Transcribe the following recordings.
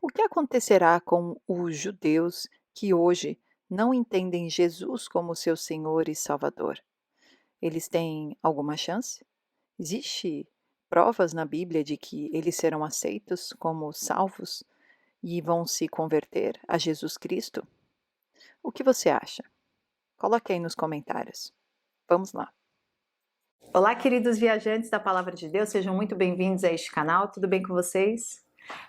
O que acontecerá com os judeus que hoje não entendem Jesus como seu Senhor e Salvador? Eles têm alguma chance? Existe provas na Bíblia de que eles serão aceitos como salvos e vão se converter a Jesus Cristo? O que você acha? Coloque aí nos comentários. Vamos lá. Olá, queridos viajantes da Palavra de Deus, sejam muito bem-vindos a este canal, tudo bem com vocês?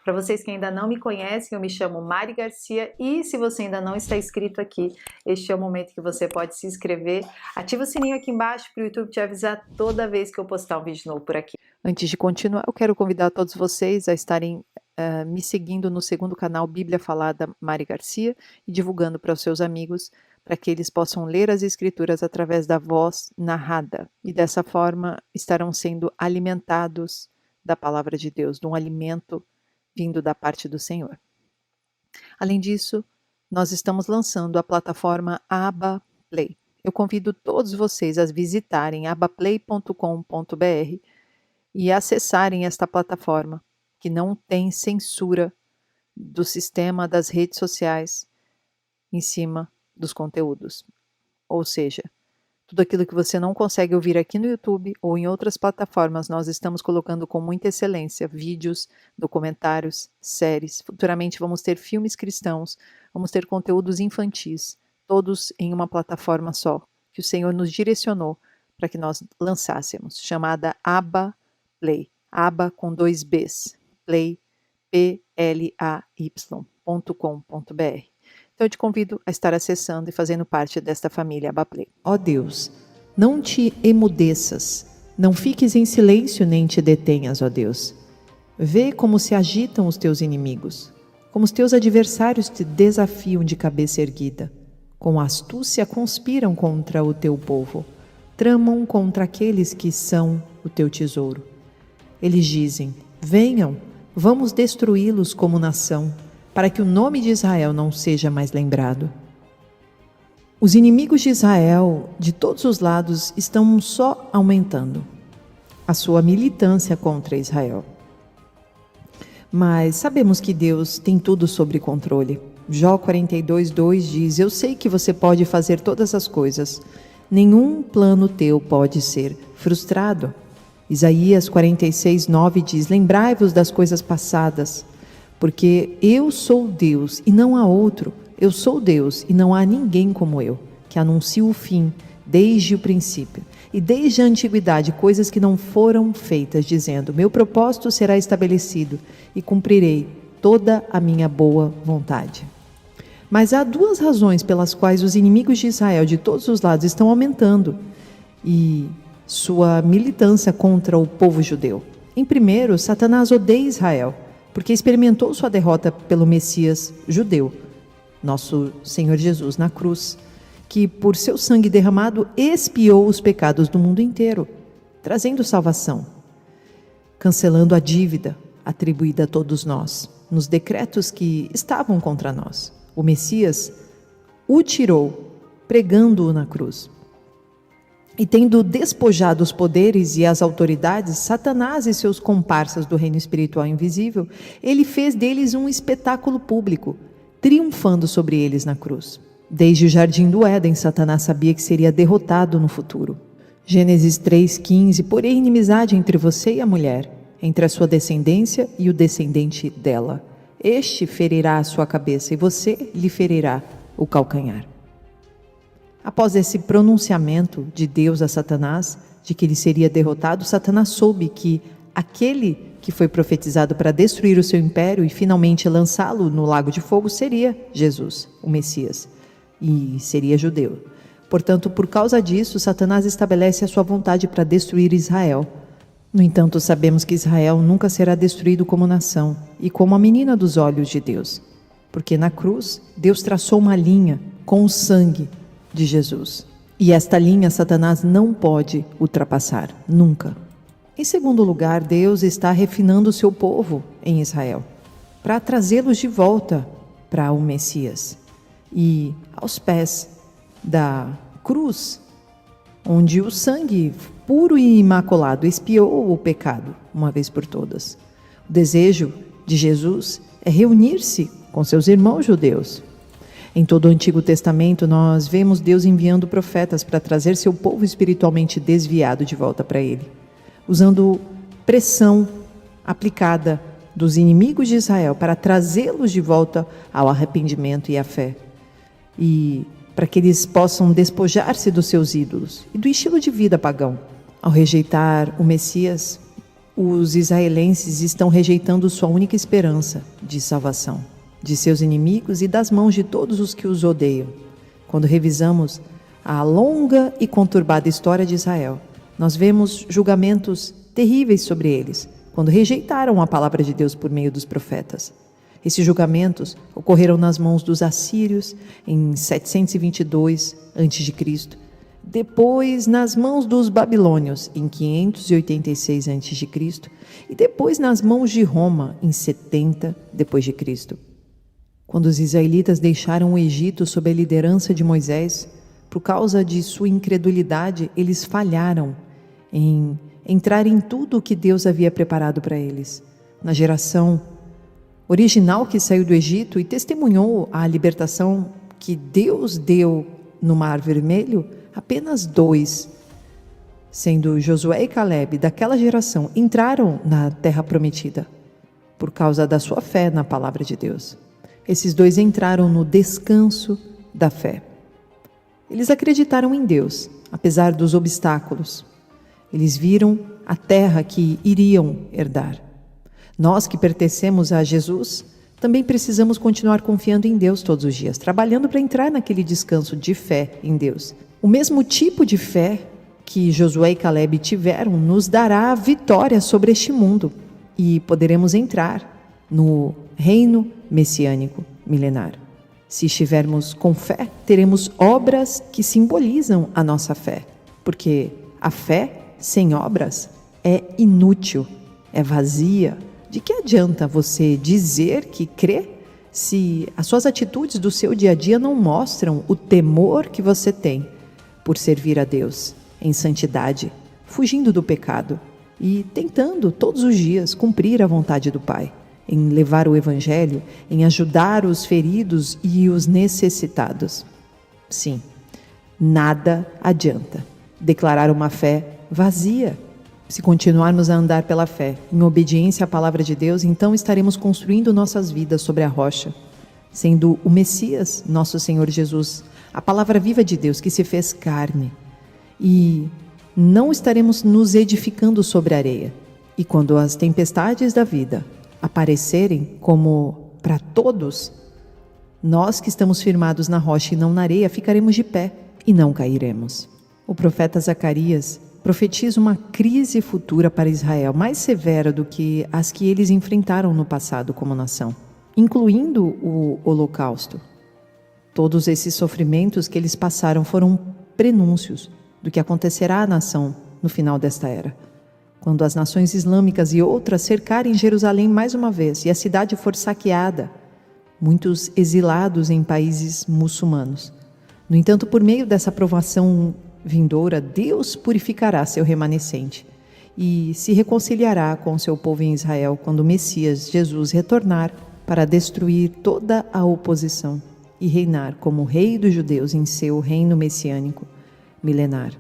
Para vocês que ainda não me conhecem, eu me chamo Mari Garcia e se você ainda não está inscrito aqui, este é o momento que você pode se inscrever. Ativa o sininho aqui embaixo para o YouTube te avisar toda vez que eu postar um vídeo novo por aqui. Antes de continuar, eu quero convidar todos vocês a estarem me seguindo no segundo canal Bíblia Falada Mari Garcia e divulgando para os seus amigos, para que eles possam ler as Escrituras através da voz narrada e dessa forma estarão sendo alimentados da Palavra de Deus, de um alimento vindo da parte do Senhor. Além disso, nós estamos lançando a plataforma Abba Play. Eu convido todos vocês a visitarem abaplay.com.br e acessarem esta plataforma, que não tem censura do sistema das redes sociais em cima dos conteúdos. Ou seja, tudo aquilo que você não consegue ouvir aqui no YouTube ou em outras plataformas, nós estamos colocando com muita excelência vídeos, documentários, séries. Futuramente vamos ter filmes cristãos, vamos ter conteúdos infantis, todos em uma plataforma só, que o Senhor nos direcionou para que nós lançássemos, chamada Abba Play. Abba com 2 Bs. Play, play.com.br. Então eu te convido a estar acessando e fazendo parte desta família Abaplay. Ó Deus, não te emudeças, não fiques em silêncio nem te detenhas, ó Deus. Vê como se agitam os teus inimigos, como os teus adversários te desafiam de cabeça erguida. Com astúcia conspiram contra o teu povo, tramam contra aqueles que são o teu tesouro. Eles dizem, venham, vamos destruí-los como nação, para que o nome de Israel não seja mais lembrado. Os inimigos de Israel, de todos os lados, estão só aumentando a sua militância contra Israel. Mas sabemos que Deus tem tudo sob controle. Jó 42:2 diz, eu sei que você pode fazer todas as coisas. Nenhum plano teu pode ser frustrado. Isaías 46:9 diz, lembrai-vos das coisas passadas, porque eu sou Deus e não há outro. Eu sou Deus e não há ninguém como eu, que anuncio o fim desde o princípio e desde a antiguidade coisas que não foram feitas, dizendo, meu propósito será estabelecido e cumprirei toda a minha boa vontade. Mas há 2 razões pelas quais os inimigos de Israel de todos os lados estão aumentando e sua militância contra o povo judeu. Em primeiro, Satanás odeia Israel, porque experimentou sua derrota pelo Messias judeu, nosso Senhor Jesus na cruz, que por seu sangue derramado expiou os pecados do mundo inteiro, trazendo salvação, cancelando a dívida atribuída a todos nós, nos decretos que estavam contra nós. O Messias o tirou, pregando-o na cruz. E tendo despojado os poderes e as autoridades, Satanás e seus comparsas do reino espiritual invisível, ele fez deles um espetáculo público, triunfando sobre eles na cruz. Desde o jardim do Éden, Satanás sabia que seria derrotado no futuro. Gênesis 3:15, porém inimizade entre você e a mulher, entre a sua descendência e o descendente dela. Este ferirá a sua cabeça e você lhe ferirá o calcanhar. Após esse pronunciamento de Deus a Satanás, de que ele seria derrotado, Satanás soube que aquele que foi profetizado para destruir o seu império e finalmente lançá-lo no lago de fogo seria Jesus, o Messias, e seria judeu. Portanto, por causa disso, Satanás estabelece a sua vontade para destruir Israel. No entanto, sabemos que Israel nunca será destruído como nação e como a menina dos olhos de Deus, porque na cruz Deus traçou uma linha com o sangue de Jesus. E esta linha Satanás não pode ultrapassar, nunca. Em segundo lugar, Deus está refinando o seu povo em Israel, para trazê-los de volta para o Messias. E aos pés da cruz, onde o sangue puro e imaculado expiou o pecado, uma vez por todas. O desejo de Jesus é reunir-se com seus irmãos judeus. Em todo o Antigo Testamento, nós vemos Deus enviando profetas para trazer seu povo espiritualmente desviado de volta para Ele, usando pressão aplicada dos inimigos de Israel para trazê-los de volta ao arrependimento e à fé, e para que eles possam despojar-se dos seus ídolos e do estilo de vida pagão. Ao rejeitar o Messias, os israelenses estão rejeitando sua única esperança de salvação, de seus inimigos e das mãos de todos os que os odeiam. Quando revisamos a longa e conturbada história de Israel, nós vemos julgamentos terríveis sobre eles, quando rejeitaram a palavra de Deus por meio dos profetas. Esses julgamentos ocorreram nas mãos dos assírios em 722 a.C., depois nas mãos dos babilônios em 586 a.C. e depois nas mãos de Roma em 70 d.C. Quando os israelitas deixaram o Egito sob a liderança de Moisés, por causa de sua incredulidade, eles falharam em entrar em tudo o que Deus havia preparado para eles. Na geração original que saiu do Egito e testemunhou a libertação que Deus deu no Mar Vermelho, apenas 2, sendo Josué e Caleb, daquela geração, entraram na Terra Prometida por causa da sua fé na palavra de Deus. Esses 2 entraram no descanso da fé. Eles acreditaram em Deus, apesar dos obstáculos. Eles viram a terra que iriam herdar. Nós que pertencemos a Jesus, também precisamos continuar confiando em Deus todos os dias, trabalhando para entrar naquele descanso de fé em Deus. O mesmo tipo de fé que Josué e Caleb tiveram nos dará a vitória sobre este mundo e poderemos entrar no reino messiânico milenar. Se estivermos com fé, teremos obras que simbolizam a nossa fé, porque a fé sem obras é inútil, é vazia. De que adianta você dizer que crê se as suas atitudes do seu dia a dia não mostram o temor que você tem por servir a Deus em santidade, fugindo do pecado e tentando todos os dias cumprir a vontade do Pai, em levar o Evangelho, em ajudar os feridos e os necessitados? Sim, nada adianta declarar uma fé vazia. Se continuarmos a andar pela fé, em obediência à palavra de Deus, então estaremos construindo nossas vidas sobre a rocha, sendo o Messias, nosso Senhor Jesus, a palavra viva de Deus que se fez carne. E não estaremos nos edificando sobre a areia. E quando as tempestades da vida aparecerem como para todos, nós que estamos firmados na rocha e não na areia, ficaremos de pé e não cairemos. O profeta Zacarias profetiza uma crise futura para Israel, mais severa do que as que eles enfrentaram no passado como nação, incluindo o Holocausto. Todos esses sofrimentos que eles passaram foram prenúncios do que acontecerá à nação no final desta era, quando as nações islâmicas e outras cercarem Jerusalém mais uma vez e a cidade for saqueada, muitos exilados em países muçulmanos. No entanto, por meio dessa provação vindoura, Deus purificará seu remanescente e se reconciliará com seu povo em Israel quando o Messias, Jesus, retornar para destruir toda a oposição e reinar como Rei dos judeus em seu reino messiânico milenar.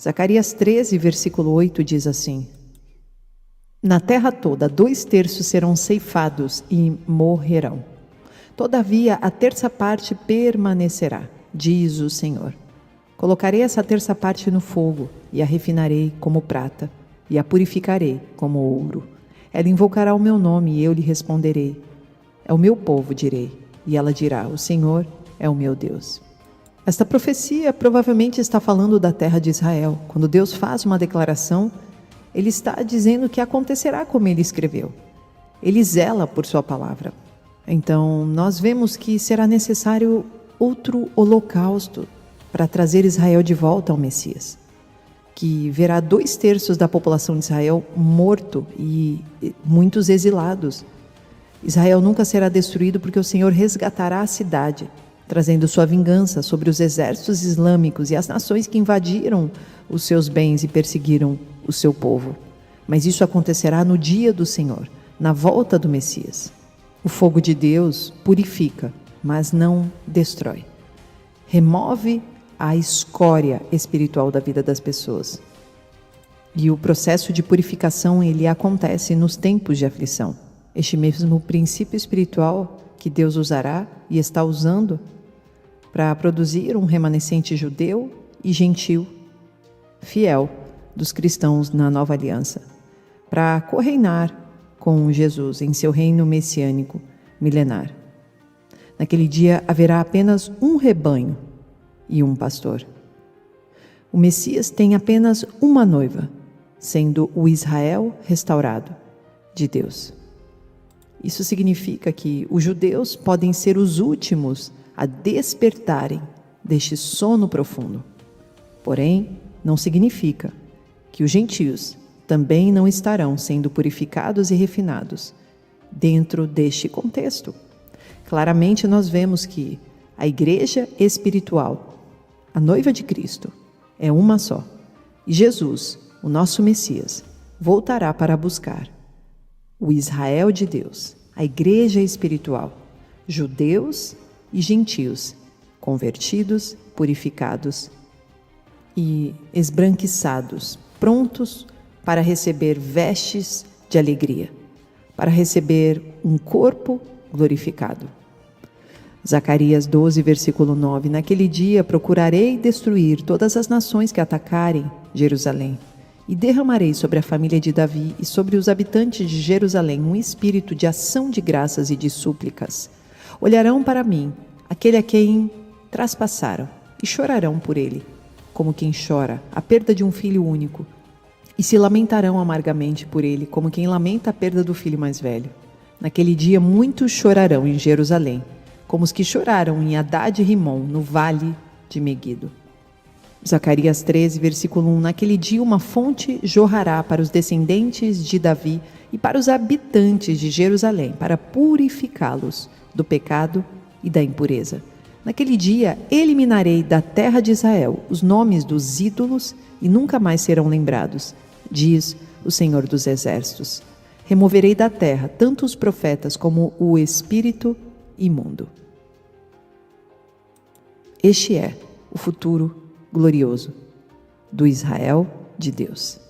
Zacarias 13, versículo 8 diz assim: Na terra toda 2/3 serão ceifados e morrerão. Todavia a 1/3 parte permanecerá, diz o Senhor. Colocarei essa 1/3 parte no fogo, e a refinarei como prata, e a purificarei como ouro. Ela invocará o meu nome, e eu lhe responderei. É o meu povo, direi, e ela dirá, o Senhor é o meu Deus. Esta profecia provavelmente está falando da terra de Israel. Quando Deus faz uma declaração, Ele está dizendo que acontecerá como Ele escreveu. Ele zela por sua palavra. Então, nós vemos que será necessário outro holocausto para trazer Israel de volta ao Messias, que verá 2/3 da população de Israel morto e muitos exilados. Israel nunca será destruído porque o Senhor resgatará a cidade, trazendo sua vingança sobre os exércitos islâmicos e as nações que invadiram os seus bens e perseguiram o seu povo. Mas isso acontecerá no dia do Senhor, na volta do Messias. O fogo de Deus purifica, mas não destrói. Remove a escória espiritual da vida das pessoas. E o processo de purificação, ele acontece nos tempos de aflição. Este mesmo princípio espiritual que Deus usará e está usando para produzir um remanescente judeu e gentil, fiel dos cristãos na nova aliança, para correinar com Jesus em seu reino messiânico milenar. Naquele dia haverá apenas um rebanho e um pastor. O Messias tem apenas uma noiva, sendo o Israel restaurado de Deus. Isso significa que os judeus podem ser os últimos a despertarem deste sono profundo. Porém, não significa que os gentios também não estarão sendo purificados e refinados dentro deste contexto. Claramente nós vemos que a igreja espiritual, a noiva de Cristo, é uma só. E Jesus, o nosso Messias, voltará para buscar o Israel de Deus, a igreja espiritual, judeus e gentios, convertidos, purificados e esbranquiçados, prontos para receber vestes de alegria, para receber um corpo glorificado. Zacarias 12, versículo 9: Naquele dia procurarei destruir todas as nações que atacarem Jerusalém, e derramarei sobre a família de Davi e sobre os habitantes de Jerusalém um espírito de ação de graças e de súplicas. Olharão para mim, aquele a quem traspassaram, e chorarão por ele, como quem chora a perda de um filho único, e se lamentarão amargamente por ele, como quem lamenta a perda do filho mais velho. Naquele dia muitos chorarão em Jerusalém, como os que choraram em Hadad e Rimom, no vale de Meguido. Zacarias 13, versículo 1: Naquele dia uma fonte jorrará para os descendentes de Davi e para os habitantes de Jerusalém, para purificá-los do pecado e da impureza. Naquele dia eliminarei da terra de Israel os nomes dos ídolos e nunca mais serão lembrados, diz o Senhor dos Exércitos. Removerei da terra tanto os profetas como o espírito imundo. Este é o futuro glorioso do Israel de Deus.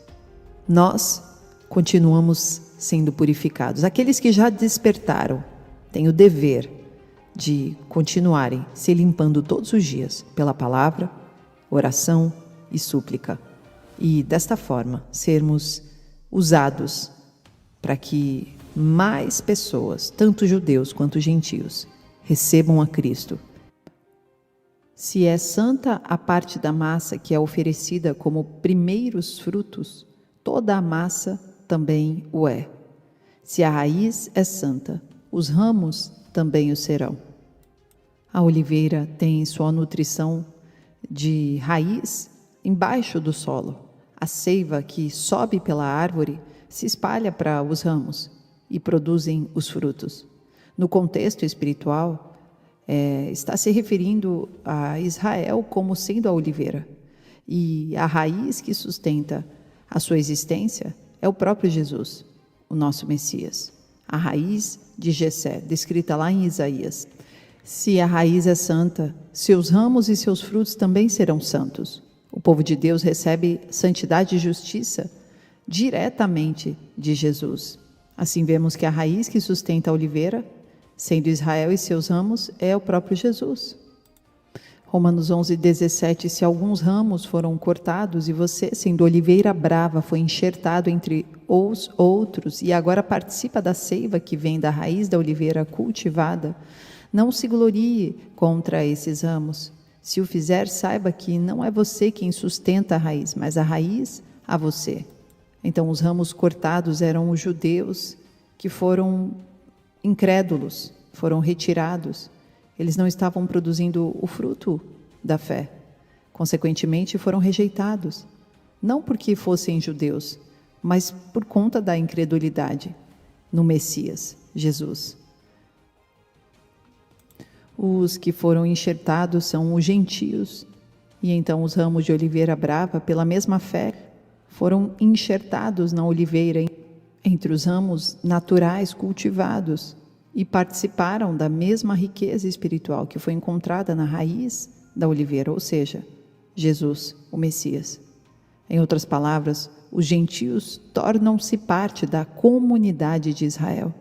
Nós continuamos sendo purificados. Aqueles que já despertaram têm o dever de continuarem se limpando todos os dias pela palavra, oração e súplica. E desta forma sermos usados para que mais pessoas, tanto judeus quanto gentios, recebam a Cristo. Se é santa a parte da massa que é oferecida como primeiros frutos, toda a massa também o é. Se a raiz é santa, os ramos também o serão. A oliveira tem sua nutrição de raiz embaixo do solo. A seiva que sobe pela árvore se espalha para os ramos e produzem os frutos. No contexto espiritual, está se referindo a Israel como sendo a oliveira. E a raiz que sustenta a sua existência é o próprio Jesus, o nosso Messias. A raiz de Jessé, descrita lá em Isaías. Se a raiz é santa, seus ramos e seus frutos também serão santos. O povo de Deus recebe santidade e justiça diretamente de Jesus. Assim vemos que a raiz que sustenta a oliveira, sendo Israel e seus ramos, é o próprio Jesus. Romanos 11, 17: Se alguns ramos foram cortados e você, sendo oliveira brava, foi enxertado entre os outros e agora participa da seiva que vem da raiz da oliveira cultivada, não se glorie contra esses ramos. Se o fizer, saiba que não é você quem sustenta a raiz, mas a raiz a você. Então os ramos cortados eram os judeus que foram incrédulos, foram retirados. Eles não estavam produzindo o fruto da fé. Consequentemente, foram rejeitados. Não porque fossem judeus, mas por conta da incredulidade no Messias, Jesus. Os que foram enxertados são os gentios. E então os ramos de oliveira brava, pela mesma fé, foram enxertados na oliveira entre os ramos naturais cultivados. e participaram da mesma riqueza espiritual que foi encontrada na raiz da oliveira, ou seja, Jesus, o Messias. Em outras palavras, os gentios tornam-se parte da comunidade de Israel,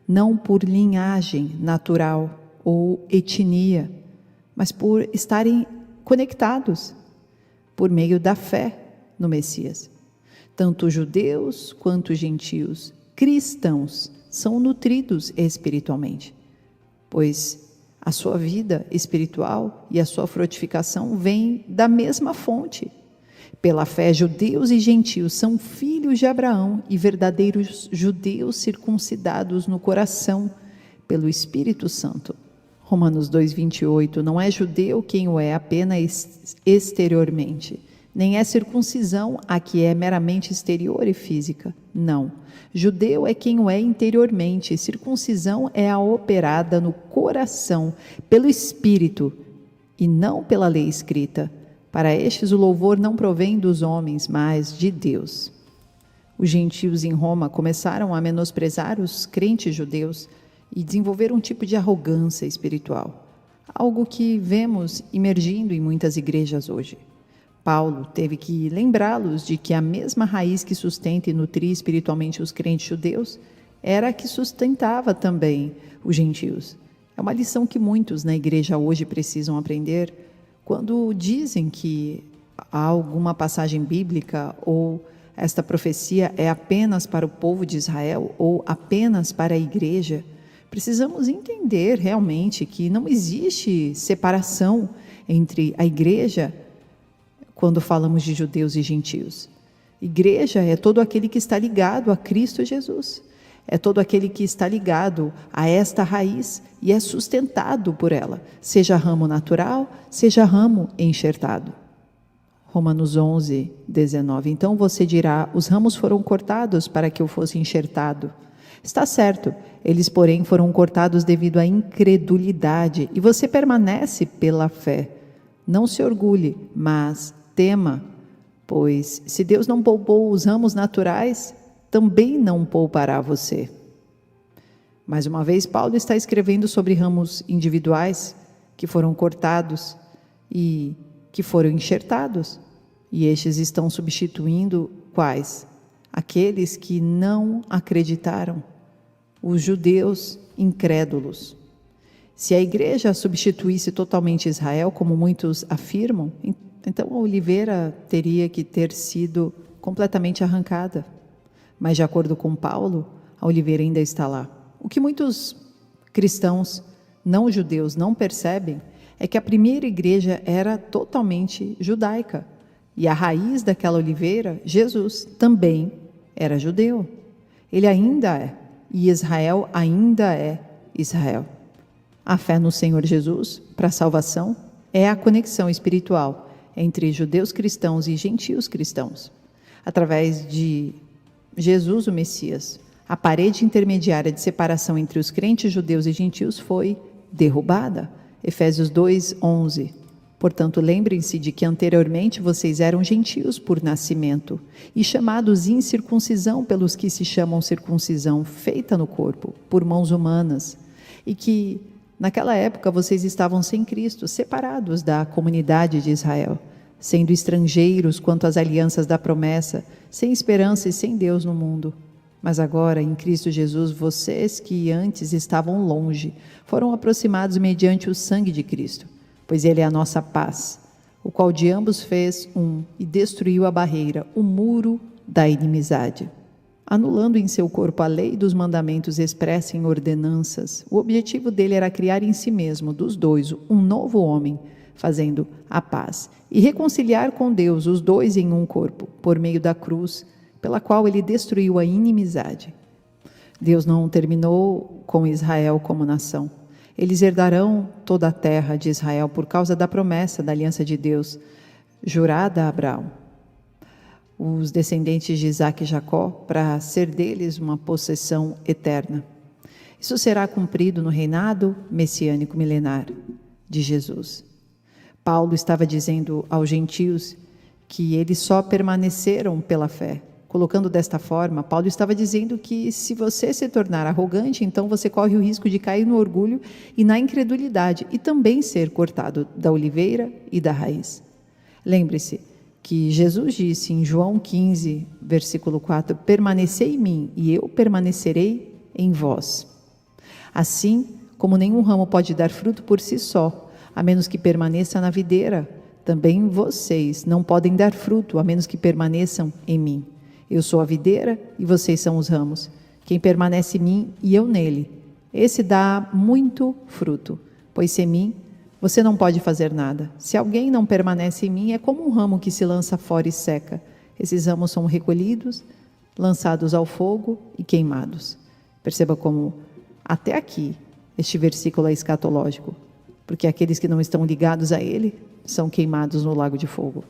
não por linhagem natural ou etnia, mas por estarem conectados por meio da fé no Messias. Tanto judeus quanto gentios, cristãos, são nutridos espiritualmente, pois a sua vida espiritual e a sua frutificação vêm da mesma fonte. Pela fé, judeus e gentios são filhos de Abraão e verdadeiros judeus circuncidados no coração pelo Espírito Santo. Romanos 2:28, não é judeu quem o é apenas exteriormente, nem é circuncisão a que é meramente exterior e física. Não. Judeu é quem o é interiormente, circuncisão é a operada no coração, pelo Espírito, e não pela lei escrita. Para estes o louvor não provém dos homens, mas de Deus. Os gentios em Roma começaram a menosprezar os crentes judeus e desenvolveram um tipo de arrogância espiritual, algo que vemos emergindo em muitas igrejas hoje. Paulo teve que lembrá-los de que a mesma raiz que sustenta e nutria espiritualmente os crentes judeus era a que sustentava também os gentios. É uma lição que muitos na igreja hoje precisam aprender quando dizem que há alguma passagem bíblica ou esta profecia é apenas para o povo de Israel ou apenas para a igreja. Precisamos entender realmente que não existe separação entre a igreja quando falamos de judeus e gentios. Igreja é todo aquele que está ligado a Cristo Jesus. É todo aquele que está ligado a esta raiz e é sustentado por ela, seja ramo natural, seja ramo enxertado. Romanos 11:19. Então você dirá, os ramos foram cortados para que eu fosse enxertado. Está certo, eles porém foram cortados devido à incredulidade e você permanece pela fé. Não se orgulhe, mas tema, pois se Deus não poupou os ramos naturais, também não poupará você. Mais uma vez, Paulo está escrevendo sobre ramos individuais que foram cortados e que foram enxertados, e estes estão substituindo quais? Aqueles que não acreditaram, os judeus incrédulos. Se a igreja substituísse totalmente Israel, como muitos afirmam, então a oliveira teria que ter sido completamente arrancada. Mas, de acordo com Paulo, a oliveira ainda está lá. O que muitos cristãos não judeus não percebem é que a primeira igreja era totalmente judaica. E a raiz daquela oliveira, Jesus, também era judeu. Ele ainda é, e Israel ainda é Israel. A fé no Senhor Jesus, para a salvação, é a conexão espiritual entre judeus cristãos e gentios cristãos. Através de Jesus, o Messias, a parede intermediária de separação entre os crentes judeus e gentios foi derrubada. Efésios 2:11. Portanto, lembrem-se de que anteriormente vocês eram gentios por nascimento e chamados incircuncisão pelos que se chamam circuncisão feita no corpo, por mãos humanas, e que naquela época vocês estavam sem Cristo, separados da comunidade de Israel, sendo estrangeiros quanto às alianças da promessa, sem esperança e sem Deus no mundo. Mas agora, em Cristo Jesus, vocês que antes estavam longe, foram aproximados mediante o sangue de Cristo, pois Ele é a nossa paz, o qual de ambos fez um e destruiu a barreira, o muro da inimizade, anulando em seu corpo a lei dos mandamentos expressa em ordenanças. O objetivo dele era criar em si mesmo, dos dois, um novo homem, fazendo a paz, e reconciliar com Deus os dois em um corpo, por meio da cruz, pela qual ele destruiu a inimizade. Deus não terminou com Israel como nação. Eles herdarão toda a terra de Israel por causa da promessa da aliança de Deus, jurada a Abraão. Os descendentes de Isaac e Jacó, para ser deles uma possessão eterna. Isso será cumprido no reinado messiânico milenar de Jesus. Paulo estava dizendo aos gentios que eles só permaneceram pela fé Colocando desta forma, Paulo estava dizendo que se você se tornar arrogante, então você corre o risco de cair no orgulho e na incredulidade e também ser cortado da oliveira e da raiz. Lembre-se que Jesus disse em João 15, versículo 4, permanecei em mim e eu permanecerei em vós. Assim como nenhum ramo pode dar fruto por si só, a menos que permaneça na videira, também vocês não podem dar fruto, a menos que permaneçam em mim. Eu sou a videira e vocês são os ramos. Quem permanece em mim e eu nele, esse dá muito fruto, pois sem mim você não pode fazer nada. Se alguém não permanece em mim, é como um ramo que se lança fora e seca. Esses ramos são recolhidos, lançados ao fogo e queimados. Perceba como, até aqui, este versículo é escatológico, porque aqueles que não estão ligados a ele são queimados no lago de fogo.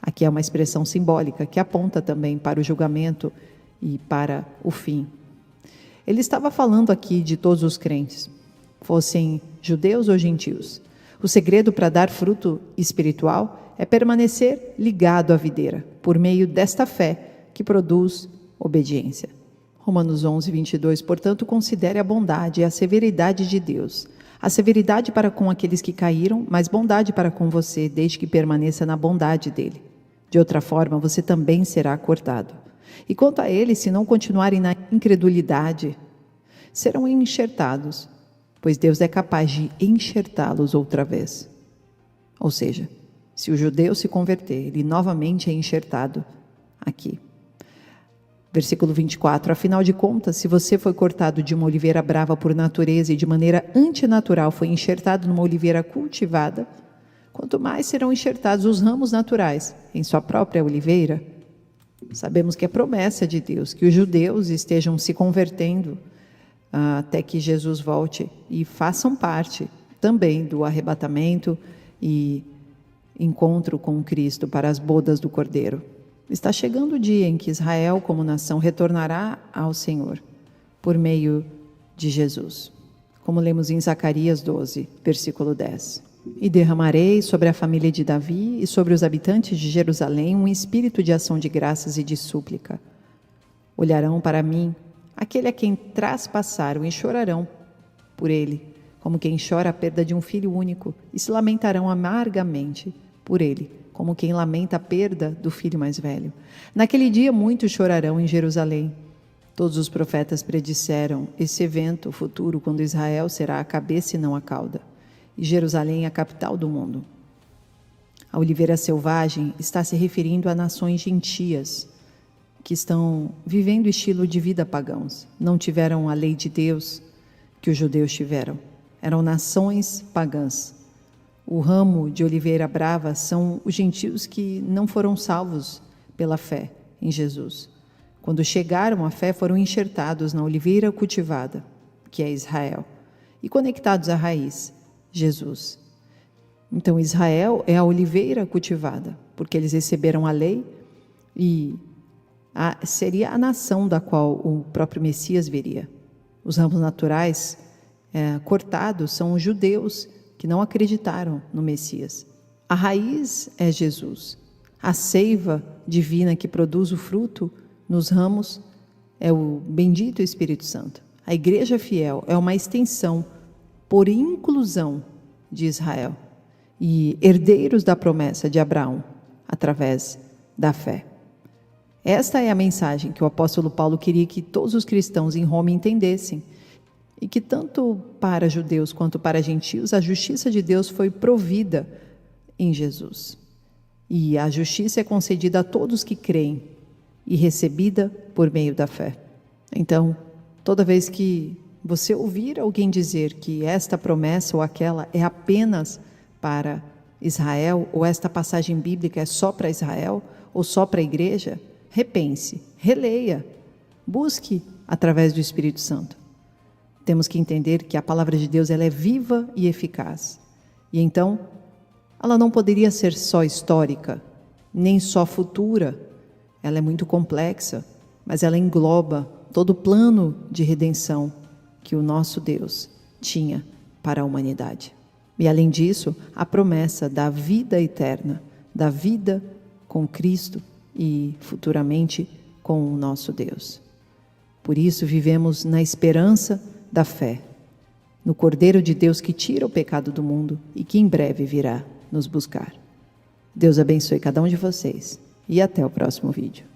Aqui é uma expressão simbólica que aponta também para o julgamento e para o fim. Ele estava falando aqui de todos os crentes, fossem judeus ou gentios. O segredo para dar fruto espiritual é permanecer ligado à videira, por meio desta fé que produz obediência. Romanos 11, 22, portanto, considere a bondade e a severidade de Deus. A severidade para com aqueles que caíram, mas bondade para com você, desde que permaneça na bondade dele. De outra forma, você também será cortado. E quanto a eles, se não continuarem na incredulidade, serão enxertados, pois Deus é capaz de enxertá-los outra vez. Ou seja, se o judeu se converter, ele novamente é enxertado aqui. Versículo 24, afinal de contas, se você foi cortado de uma oliveira brava por natureza e de maneira antinatural foi enxertado numa oliveira cultivada, quanto mais serão enxertados os ramos naturais em sua própria oliveira. Sabemos que é promessa de Deus que os judeus estejam se convertendo até que Jesus volte e façam parte também do arrebatamento e encontro com Cristo para as bodas do Cordeiro. Está chegando o dia em que Israel, como nação, retornará ao Senhor por meio de Jesus, como lemos em Zacarias 12, versículo 10. E derramarei sobre a família de Davi e sobre os habitantes de Jerusalém um espírito de ação de graças e de súplica. Olharão para mim, aquele a quem traspassaram, e chorarão por ele, como quem chora a perda de um filho único, e se lamentarão amargamente por ele, como quem lamenta a perda do filho mais velho. Naquele dia muitos chorarão em Jerusalém. Todos os profetas predisseram esse evento futuro, quando Israel será a cabeça e não a cauda, e Jerusalém a capital do mundo. A oliveira selvagem está se referindo a nações gentias que estão vivendo estilo de vida pagãos. Não tiveram a lei de Deus que os judeus tiveram. Eram nações pagãs. O ramo de oliveira brava são os gentios que não foram salvos pela fé em Jesus. Quando chegaram à fé, foram enxertados na oliveira cultivada, que é Israel, e conectados à raiz, Jesus. Então Israel é a oliveira cultivada, porque eles receberam a lei e seria a nação da qual o próprio Messias viria. Os ramos naturais cortados são os judeus que não acreditaram no Messias. A raiz é Jesus. A seiva divina que produz o fruto nos ramos é o bendito Espírito Santo. A igreja fiel é uma extensão por inclusão de Israel e herdeiros da promessa de Abraão através da fé. Esta é a mensagem que o apóstolo Paulo queria que todos os cristãos em Roma entendessem, e que tanto para judeus quanto para gentios a justiça de Deus foi provida em Jesus. E a justiça é concedida a todos que creem e recebida por meio da fé. Então, toda vez que você ouvir alguém dizer que esta promessa ou aquela é apenas para Israel, ou esta passagem bíblica é só para Israel, ou só para a igreja, repense, releia, busque através do Espírito Santo. Temos que entender que a palavra de Deus ela é viva e eficaz. E então, ela não poderia ser só histórica, nem só futura. Ela é muito complexa, mas ela engloba todo o plano de redenção que o nosso Deus tinha para a humanidade. E além disso, a promessa da vida eterna, da vida com Cristo e futuramente com o nosso Deus. Por isso vivemos na esperança da fé, no Cordeiro de Deus que tira o pecado do mundo e que em breve virá nos buscar. Deus abençoe cada um de vocês e até o próximo vídeo.